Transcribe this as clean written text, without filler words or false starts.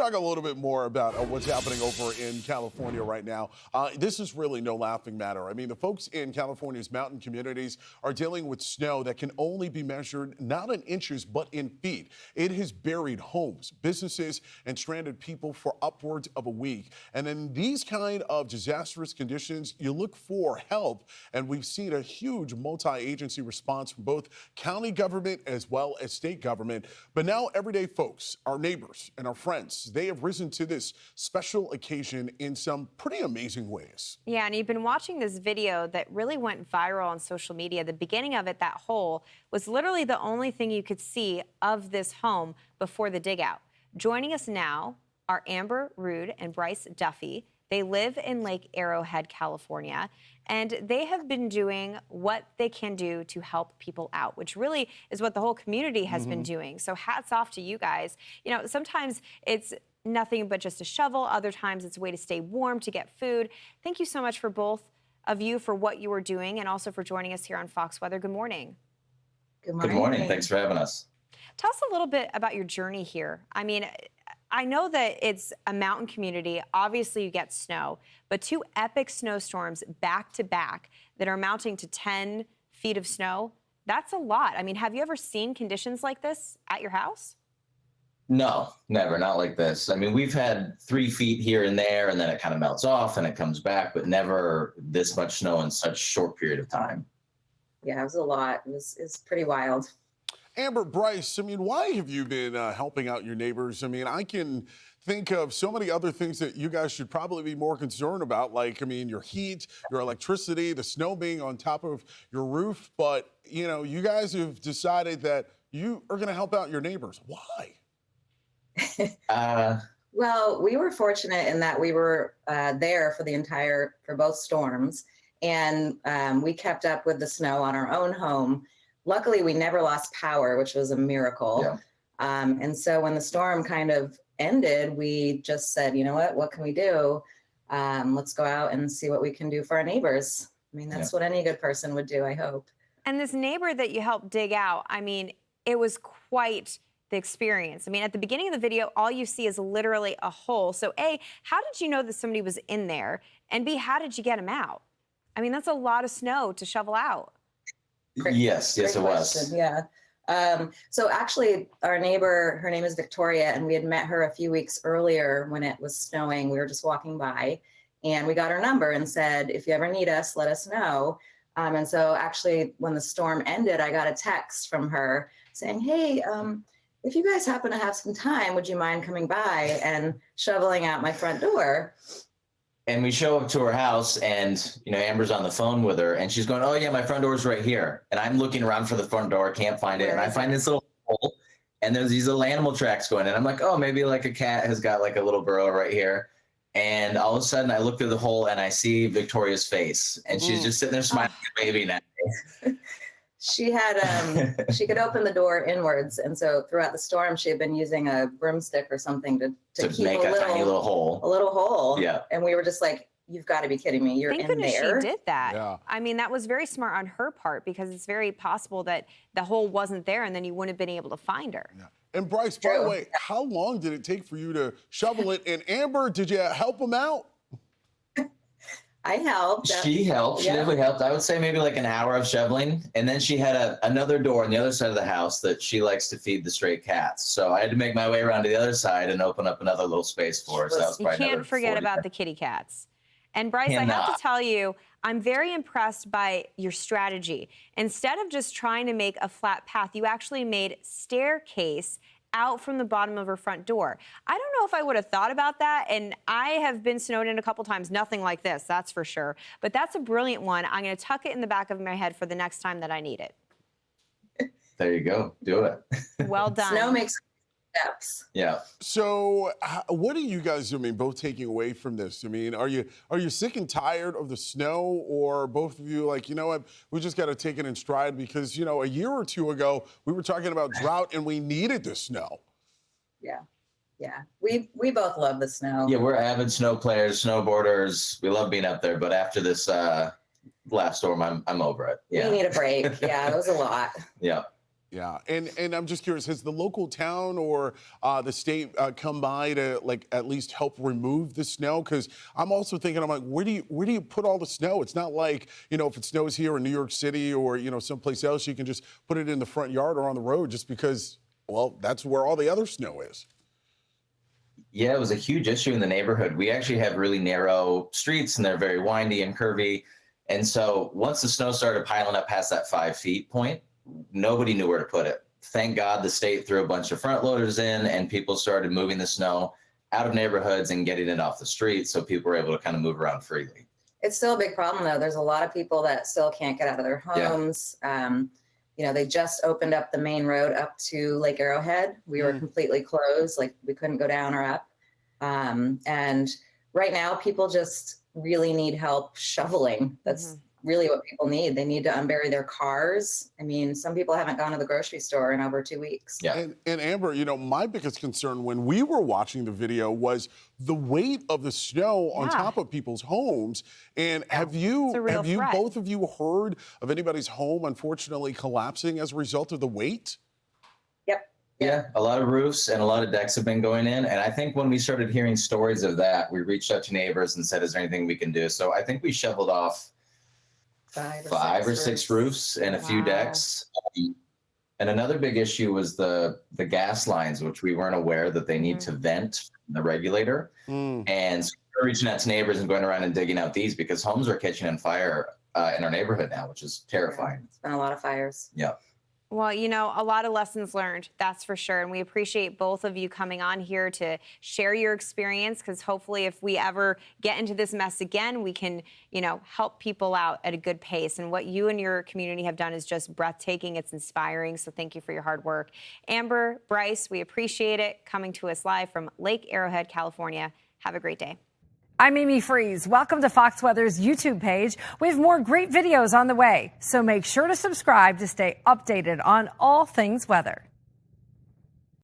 talk a little bit more about what's happening over in California right now. This is really no laughing matter. I mean, the folks in California's mountain communities are dealing with snow that can only be measured not in inches, but in feet. It has buried homes, businesses, and stranded people for upwards of a week. And in these kind of disastrous conditions, you look for help. And we've seen a huge multi-agency response from both county government as well as state government. But now everyday folks, our neighbors and our friends, they have risen to this special occasion in some pretty amazing ways. Yeah, and you've been watching this video that really went viral on social media. The beginning of it, that hole, was literally the only thing you could see of this home before the dig out. Joining us now are Amber, Rood, and Bryce Durfee. They live in Lake Arrowhead, California, and they have been doing what they can do to help people out, which really is what the whole community has been doing. So hats off to you guys. You know, sometimes it's nothing but just a shovel. Other times it's a way to stay warm, to get food. Thank you so much for both of you for what you are doing and also for joining us here on Fox Weather. Good morning. Good morning. Good morning. Thanks for having us. Tell us a little bit about your journey here. I mean, I know that it's a mountain community. Obviously, you get snow, but two epic snowstorms back to back that are amounting to 10 feet of snow, that's a lot. I mean, have you ever seen conditions like this at your house? No, never. Not like this. I mean, we've had 3 feet here and there, and then it kind of melts off and it comes back, but never this much snow in such a short period of time. Yeah, it was a lot. It's pretty wild. Amber, Bryce, I mean, why have you been helping out your neighbors? I mean, I can think of so many other things that you guys should probably be more concerned about, like, I mean, your heat, your electricity, the snow being on top of your roof. But, you know, you guys have decided that you are going to help out your neighbors. Why? Well, we were fortunate in that we were there for both storms, and we kept up with the snow on our own home. Luckily, we never lost power, which was a miracle. Yeah. And so when the storm kind of ended, we just said, you know what can we do? Let's go out and see what we can do for our neighbors. I mean, that's what any good person would do, I hope. And this neighbor that you helped dig out, I mean, it was quite the experience. I mean, at the beginning of the video, all you see is literally a hole. So A, how did you know that somebody was in there? And B, how did you get him out? I mean, that's a lot of snow to shovel out. Yes, it was. Yeah. So actually, our neighbor, her name is Victoria, and we had met her a few weeks earlier when it was snowing. We were just walking by, and we got her number and said, if you ever need us, let us know. And so actually, when the storm ended, I got a text from her saying, hey, if you guys happen to have some time, would you mind coming by and shoveling out my front door? And we show up to her house, and Amber's on the phone with her, and she's going, "Oh yeah, my front door's right here." And I'm looking around for the front door, can't find it, and I find this little hole, and there's these little animal tracks going in. I'm like, "Oh, maybe like a cat has got like a little burrow right here." And all of a sudden, I look through the hole and I see Victoria's face, and she's just sitting there smiling, waving at me. She had she could open the door inwards, and so throughout the storm, she had been using a broomstick or something to keep make a tiny little hole. A little hole. Yeah. And we were just like, "You've got to be kidding me! You're Thank in goodness there." she did that. Yeah. I mean, that was very smart on her part because it's very possible that the hole wasn't there and then you wouldn't have been able to find her. Yeah. And Bryce, by the way, how long did it take for you to shovel it? And Amber, did you help him out? I helped. She helped. She definitely helped. I would say maybe like an hour of shoveling. And then she had another door on the other side of the house that she likes to feed the stray cats. So I had to make my way around to the other side and open up another little space for her. So that was You probably can't forget about the kitty cats. And Bryce, I have to tell you, I'm very impressed by your strategy. Instead of just trying to make a flat path, you actually made staircase out from the bottom of her front door. I don't know if I would have thought about that, and I have been snowed in a couple times. Nothing like this, that's for sure. But that's a brilliant one. I'm going to tuck it in the back of my head for the next time that I need it. There you go. Do it. Well done. Snow makes steps. Yeah. So what are you guys, both taking away from this? I mean, are you sick and tired of the snow, or both of you like, you know what, we just got to take it in stride because, a year or two ago, we were talking about drought and we needed the snow. Yeah. Yeah. We both love the snow. Yeah, we're avid snow players, snowboarders. We love being up there. But after this last storm, I'm over it. Yeah. We need a break. Yeah, it was a lot. Yeah. Yeah, and I'm just curious, has the local town or the state come by to like at least help remove the snow? Because I'm also thinking, I'm like, where do you put all the snow? It's not like, you know, if it snows here in New York City or, you know, someplace else, you can just put it in the front yard or on the road just because, well, that's where all the other snow is. Yeah, it was a huge issue in the neighborhood. We actually have really narrow streets and they're very windy and curvy. And so once the snow started piling up past that 5 feet point, nobody knew where to put it. Thank God the state threw a bunch of front loaders in and people started moving the snow out of neighborhoods and getting it off the street so people were able to kind of move around freely. It's still a big problem though. There's a lot of people that still can't get out of their homes. You know, they just opened up the main road up to Lake Arrowhead. We were completely closed, like we couldn't go down or up. And right now people just really need help shoveling. That's really what people need. They need to unbury their cars. I mean, some people haven't gone to the grocery store in over 2 weeks. Yeah. And Amber, you know, my biggest concern when we were watching the video was the weight of the snow on top of people's homes. And have you both of you heard of anybody's home unfortunately collapsing as a result of the weight? Yep. Yeah, a lot of roofs and a lot of decks have been going in. And I think when we started hearing stories of that, we reached out to neighbors and said, is there anything we can do? So I think we shoveled off five or six roofs and a few decks. And another big issue was the gas lines, which we weren't aware that they need to vent the regulator. And so we're reaching out to neighbors and going around and digging out these because homes are catching on fire in our neighborhood now, which is terrifying. It's been a lot of fires. Yeah. Well, you know, a lot of lessons learned, that's for sure. And we appreciate both of you coming on here to share your experience, because hopefully if we ever get into this mess again, we can, you know, help people out at a good pace. And what you and your community have done is just breathtaking. It's inspiring. So thank you for your hard work. Amber, Bryce, we appreciate it coming to us live from Lake Arrowhead, California. Have a great day. I'm Amy Freeze. Welcome to Fox Weather's YouTube page. We have more great videos on the way, so make sure to subscribe to stay updated on all things weather.